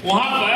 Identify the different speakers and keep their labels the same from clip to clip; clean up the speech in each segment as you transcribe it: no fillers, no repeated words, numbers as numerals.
Speaker 1: वहाँ पर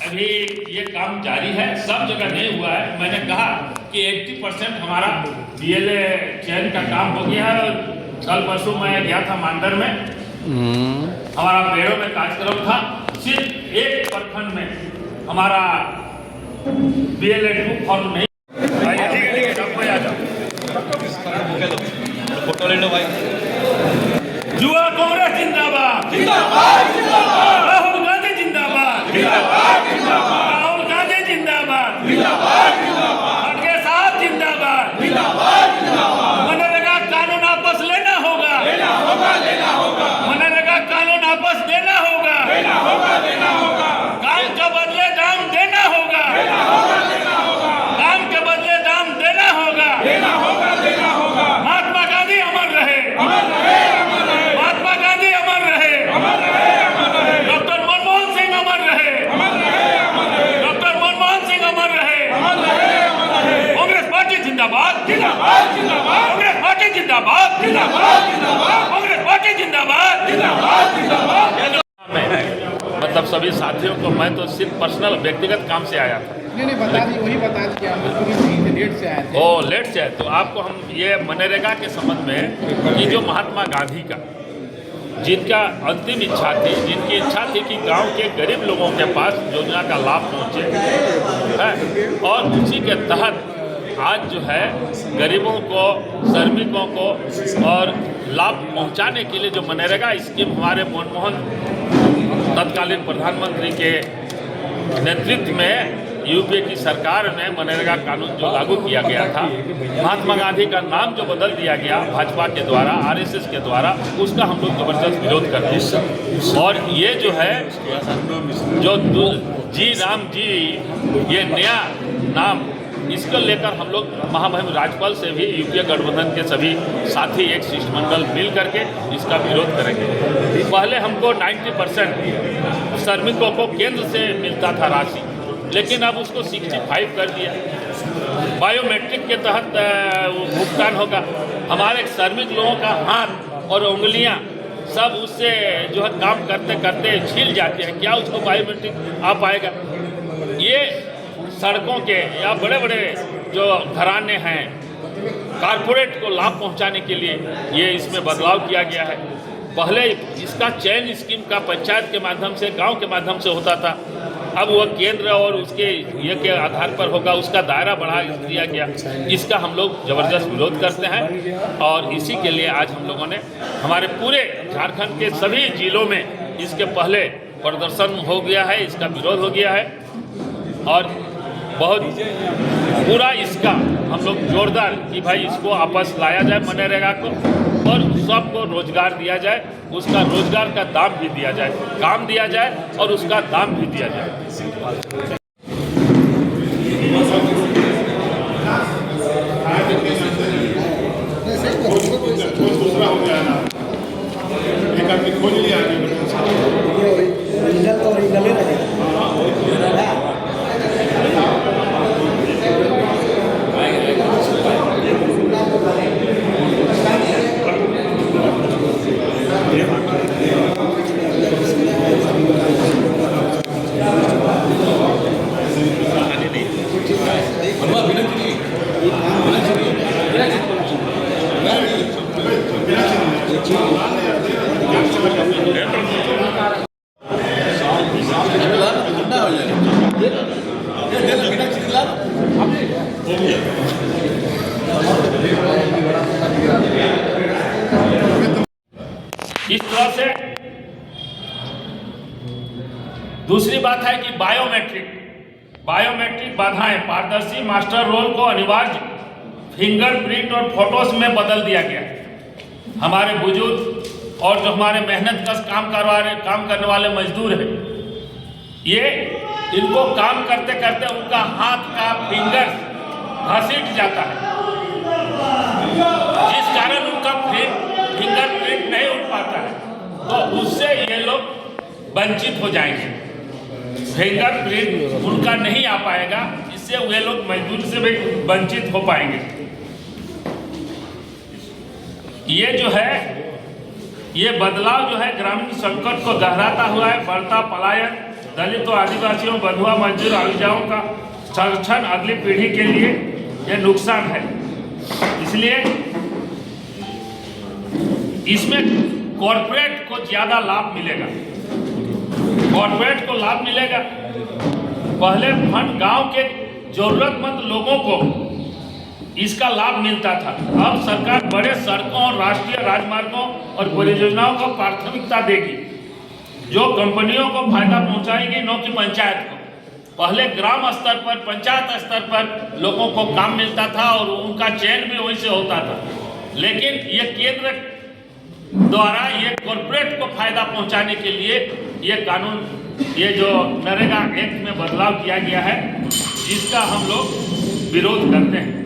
Speaker 1: अभी ये काम जारी है, सब जगह नहीं हुआ है। मैंने कहा कि 80% हमारा DLA चयन का काम हो गया है। कल परसों मैं गया था मांडर में, हमारा पेड़ों में कार्यक्रम था। सिर्फ एक प्रखंड में हमारा DLA 2 फॉर्म नहीं।
Speaker 2: फोटो ले लो भाई।
Speaker 1: युवा कांग्रेस जिंदाबाद, राहुल गांधी जिंदाबाद, राहुल गांधी जिंदाबाद, खड़गे साहब जिंदाबाद। मनरेगा कानून वापस लेना होगा, मनरेगा कानून वापस देना होगा, काम के बदले दाम देना होगा, काम के बदले दाम देना होगा। महात्मा गांधी अमर रहे, महात्मा गांधी अमर रहे, डॉक्टर मनमोहन सिंह अमर रहे, डॉक्टर मनमोहन सिंह अमर रहे। कांग्रेस पार्टी जिंदाबाद, कांग्रेस पार्टी जिंदाबाद, कांग्रेस पार्टी जिंदाबाद। मतलब सभी साथियों को, मैं तो सिर्फ पर्सनल व्यक्तिगत काम से आया था।
Speaker 3: नहीं बता दी, वही बता दी आप बिल्कुल लेट से आए थे।
Speaker 1: ओ लेट से आए, तो आपको हम ये मनरेगा के संबंध में कि जो महात्मा गांधी का, जिनका अंतिम इच्छा थी, जिनकी इच्छा थी कि गांव के गरीब लोगों के पास योजना का लाभ पहुंचे है, और उसी के तहत आज जो है गरीबों को, श्रमिकों को और लाभ पहुंचाने के लिए जो मनरेगा स्कीम हमारे मनमोहन तत्कालीन प्रधानमंत्री के नेतृत्व में यूपीए की सरकार ने मनरेगा कानून जो लागू किया गया था, महात्मा गांधी का नाम जो बदल दिया गया भाजपा के द्वारा, आरएसएस के द्वारा, उसका हम लोग जबरदस्त विरोध करते हैं। और ये जो है जो जी राम जी, ये नया नाम, इसको लेकर हम लोग महामहिम राज्यपाल से भी यूपीए गठबंधन के सभी साथी एक शिष्टमंडल मिल करके इसका विरोध करेंगे। पहले हमको 90% श्रमिकों को केंद्र से मिलता था राशि, लेकिन अब उसको 65 कर दिया। बायोमेट्रिक के तहत भुगतान होगा। हमारे श्रमिक लोगों का हाथ और उंगलियां सब उससे जो है काम करते करते छिल जाते हैं, क्या उसको बायोमेट्रिक आ पाएगा? ये सड़कों के या बड़े बड़े जो घराने हैं, कारपोरेट को लाभ पहुंचाने के लिए ये इसमें बदलाव किया गया है। पहले इसका चयन स्कीम का पंचायत के माध्यम से, गांव के माध्यम से होता था, अब वह केंद्र और उसके ये के आधार पर होगा, उसका दायरा बढ़ा दिया गया। इसका हम लोग जबरदस्त विरोध करते हैं, और इसी के लिए आज हम लोगों ने हमारे पूरे झारखंड के सभी जिलों में इसके पहले प्रदर्शन हो गया है, इसका विरोध हो गया है, और बहुत पूरा इसका हम लोग जोरदार कि भाई इसको वापस लाया जाए मनरेगा को, और सबको रोजगार दिया जाए, उसका रोजगार का दाम भी दिया जाए, काम दिया जाए और उसका दाम भी दिया जाए।
Speaker 4: दूसरा हो गया ना, एक आदमी खोज लिया
Speaker 1: इस तरह से। दूसरी बात है कि बायोमेट्रिक बाधाएं, पारदर्शी मास्टर रोल को अनिवार्य फिंगरप्रिंट और फोटोज में बदल दिया गया। हमारे बुजुर्ग और जो हमारे मेहनत कश काम करने वाले मजदूर हैं, ये इनको काम करते करते उनका हाथ का फिंगर घसीट जाता है, जिस कारण उनका फिंगरप्रिंट नहीं उठ पाता है, तो उससे ये लोग वंचित हो जाएंगे। फिंगरप्रिंट उनका नहीं आ पाएगा, इससे वे लोग मजदूरी से भी वंचित हो पाएंगे। ये जो है, ये बदलाव जो है ग्रामीण संकट को गहराता हुआ है, बढ़ता पलायन दलितों, आदिवासियों, बंधुआ, मजदूर, अभिजाओं का संरक्षण अगली पीढ़ी के लिए यह नुकसान है। इसलिए इसमें कॉरपोरेट को ज़्यादा लाभ मिलेगा। कॉरपोरेट को लाभ मिलेगा। पहले फंड गांव के जरूरतमंद लोगों को इसका लाभ मिलता था। अब सरकार बड़े सड़कों और राष्ट्रीय राजमार्गों और परियोजनाओं को प्राथमिकता देगी, जो कंपनियों को फायदा पहुंचाएगी, न कि पंचायत को। पहले ग्राम स्तर पर, पंचायत स्तर पर लोगों को काम मिलता था और उनका चयन भी वहीं से होता था। लेकिन ये केंद्र द्वारा ये कॉरपोरेट को फायदा पहुंचाने के लिए ये कानून, ये जो नरेगा एक्ट में बदलाव किया गया है, जिसका हम लोग विरोध करते हैं।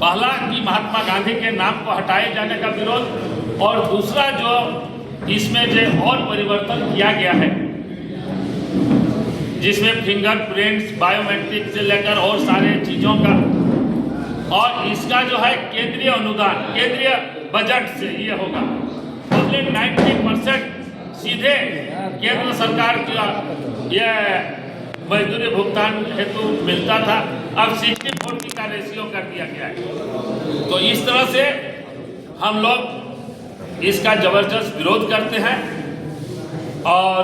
Speaker 1: पहला कि महात्मा गांधी के नाम को हटाए जाने का विरोध, और दूसरा जो इसमें जो और परिवर्तन किया गया है, जिसमें फिंगरप्रिंट्स, बायोमेट्रिक से लेकर और सारे चीज़ों का, और इसका जो है केंद्रीय अनुदान, केंद्रीय बजट से ये होगा। पहले 90% सीधे केंद्र सरकार का यह मजदूरी भुगतान हेतु मिलता था, अब 60-40 का रेशियो कर दिया गया है। तो इस तरह से हम लोग इसका जबरदस्त विरोध करते हैं। और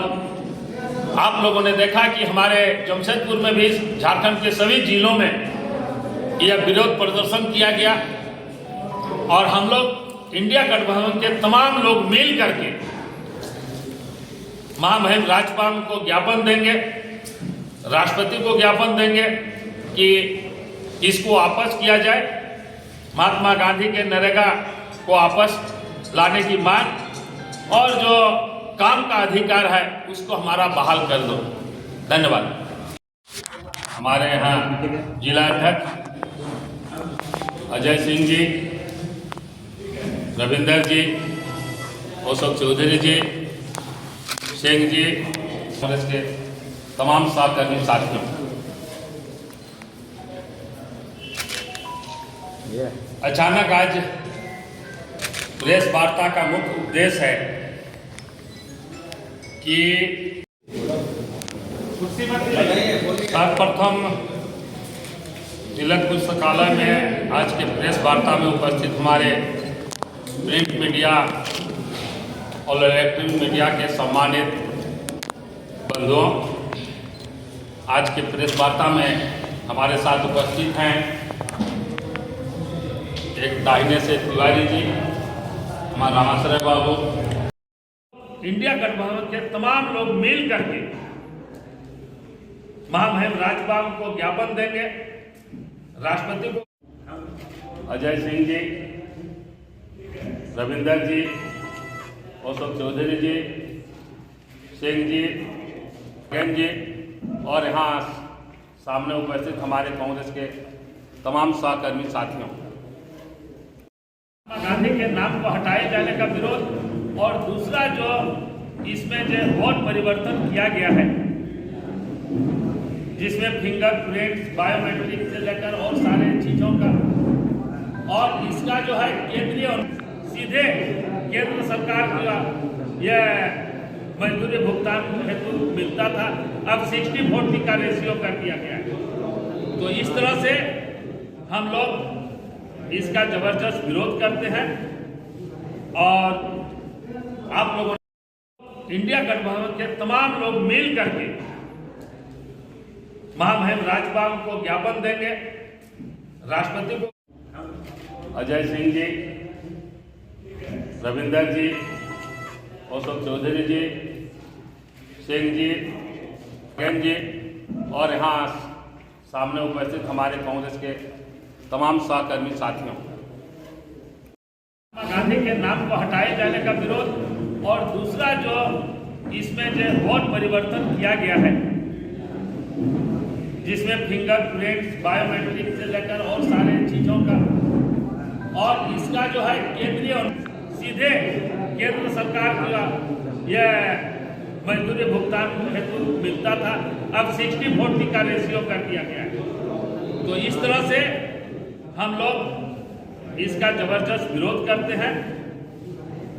Speaker 1: आप लोगों ने देखा कि हमारे जमशेदपुर में भी, झारखंड के सभी जिलों में यह विरोध प्रदर्शन किया गया, और हम लोग इंडिया गठबंधन के तमाम लोग मिल करके महामहिम राज्यपाल को ज्ञापन देंगे, राष्ट्रपति को ज्ञापन देंगे कि इसको वापस किया जाए, महात्मा गांधी के नरेगा को वापस लाने की मांग, और जो काम का अधिकार है उसको हमारा बहाल कर दो। धन्यवाद। हमारे यहाँ जिला अध्यक्ष अजय सिंह जी, रविंदर जी, अशोक चौधरी जी, सिंह जी, कांग्रेस के तमाम सहकर्मी साथियों, अचानक आज प्रेस वार्ता का मुख्य उद्देश्य है कि सर्वप्रथम तिलक पुस्तकालय में आज के प्रेस वार्ता में उपस्थित हमारे प्रिंट मीडिया और इलेक्ट्रॉनिक मीडिया के सम्मानित बंधुओं, आज के प्रेस वार्ता में हमारे साथ उपस्थित हैं एक दाहिने से तिवारी जी, हमारा रामाश्रय बाबू। इंडिया गठबंधन के तमाम लोग मिल करके महामहिम राज्यपाल को ज्ञापन देंगे, राष्ट्रपति को। अजय सिंह जी, रविंदर जी, अशोक चौधरी जी, सिंह जी, केन जी, और यहाँ सामने उपस्थित हमारे कांग्रेस के तमाम सहकर्मी साथियों, महात्मा गांधी के नाम को हटाए जाने का विरोध, और दूसरा जो इसमें जो और परिवर्तन किया गया है, जिसमें फिंगरप्रिंट्स, बायोमेट्रिक से लेकर और सारे चीज़ों का, और इसका जो है केंद्रीय, सीधे केंद्र सरकार का यह मजदूरी भुगतान हेतु मिलता था, अब 60-40 का रेशियो कर दिया गया है। तो इस तरह से हम लोग इसका जबरदस्त विरोध करते हैं। और आप लोगों ने, इंडिया गठबंधन के तमाम लोग मिल करके महामहिम राज्यपाल को ज्ञापन देंगे, राष्ट्रपति को। अजय सिंह जी, रविंदर जी, अशोक चौधरी जी, सिंह जी, केन जी, और यहाँ सामने उपस्थित हमारे कांग्रेस के तमाम सहकर्मी साथियों, महात्मा गांधी के नाम को हटाए जाने का विरोध, और दूसरा जो इसमें जो और परिवर्तन किया गया है, जिसमें फिंगरप्रिंट्स, बायोमेट्रिक से लेकर और सारे चीज़ों का, और इसका जो है केंद्रीय, सीधे केंद्र सरकार का यह मजदूरी भुगतान हेतु मिलता था, अब 60-40 का रेशियो कर दिया गया है। तो इस तरह से हम लोग इसका जबरदस्त विरोध करते हैं।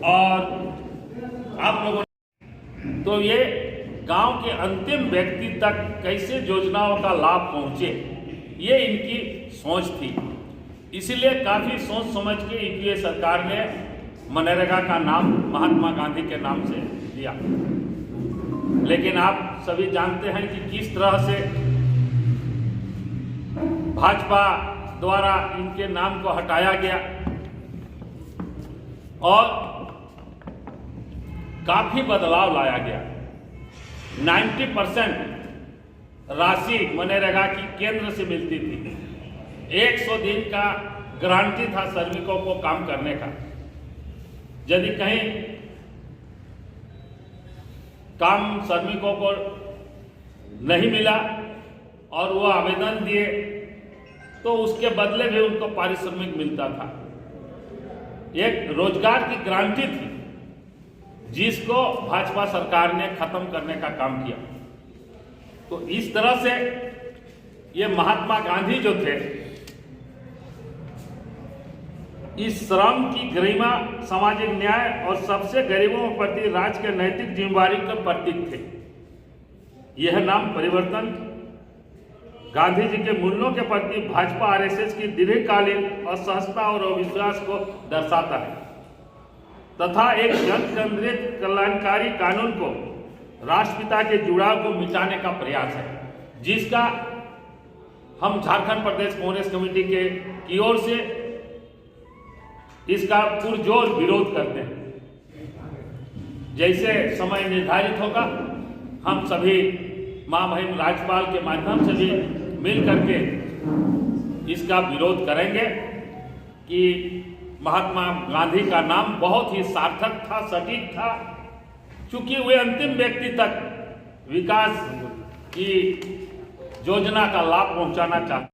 Speaker 1: और आप लोगों ने, तो ये गांव के अंतिम व्यक्ति तक कैसे योजनाओं का लाभ पहुंचे, ये इनकी सोच थी। इसलिए काफ़ी सोच समझ के यूपीए सरकार ने मनरेगा का नाम महात्मा गांधी के नाम से दिया। लेकिन आप सभी जानते हैं कि किस तरह से भाजपा द्वारा इनके नाम को हटाया गया और काफी बदलाव लाया गया। 90% राशि मनरेगा की केंद्र से मिलती थी। 100 दिन का गारंटी था श्रमिकों को काम करने का। यदि कहीं काम श्रमिकों को नहीं मिला और वो आवेदन दिए तो उसके बदले भी उनको पारिश्रमिक मिलता था। एक रोजगार की गारंटी थी जिसको भाजपा सरकार ने खत्म करने का काम किया। तो इस तरह से ये महात्मा गांधी जो थे, इस श्रम की गरिमा, सामाजिक न्याय और सबसे गरीबों के प्रति राज्य के नैतिक जिम्मेदारी का प्रतीक थे। यह नाम परिवर्तन गांधी जी के मूल्यों के प्रति भाजपा आरएसएस की दीर्घकालीन असहजता और अविश्वास को दर्शाता है तथा एक जन केंद्रित कल्याणकारी कानून को राष्ट्रपिता के जुड़ाव को मिटाने का प्रयास है, जिसका हम झारखंड प्रदेश कांग्रेस कमेटी की ओर से इसका पुरजोर विरोध करते हैं। जैसे समय निर्धारित होगा हम सभी महामहिम राज्यपाल के माध्यम से भी मिल करके इसका विरोध करेंगे कि महात्मा गांधी का नाम बहुत ही सार्थक था, सटीक था, चूंकि वे अंतिम व्यक्ति तक विकास की योजना का लाभ पहुंचाना चाहते।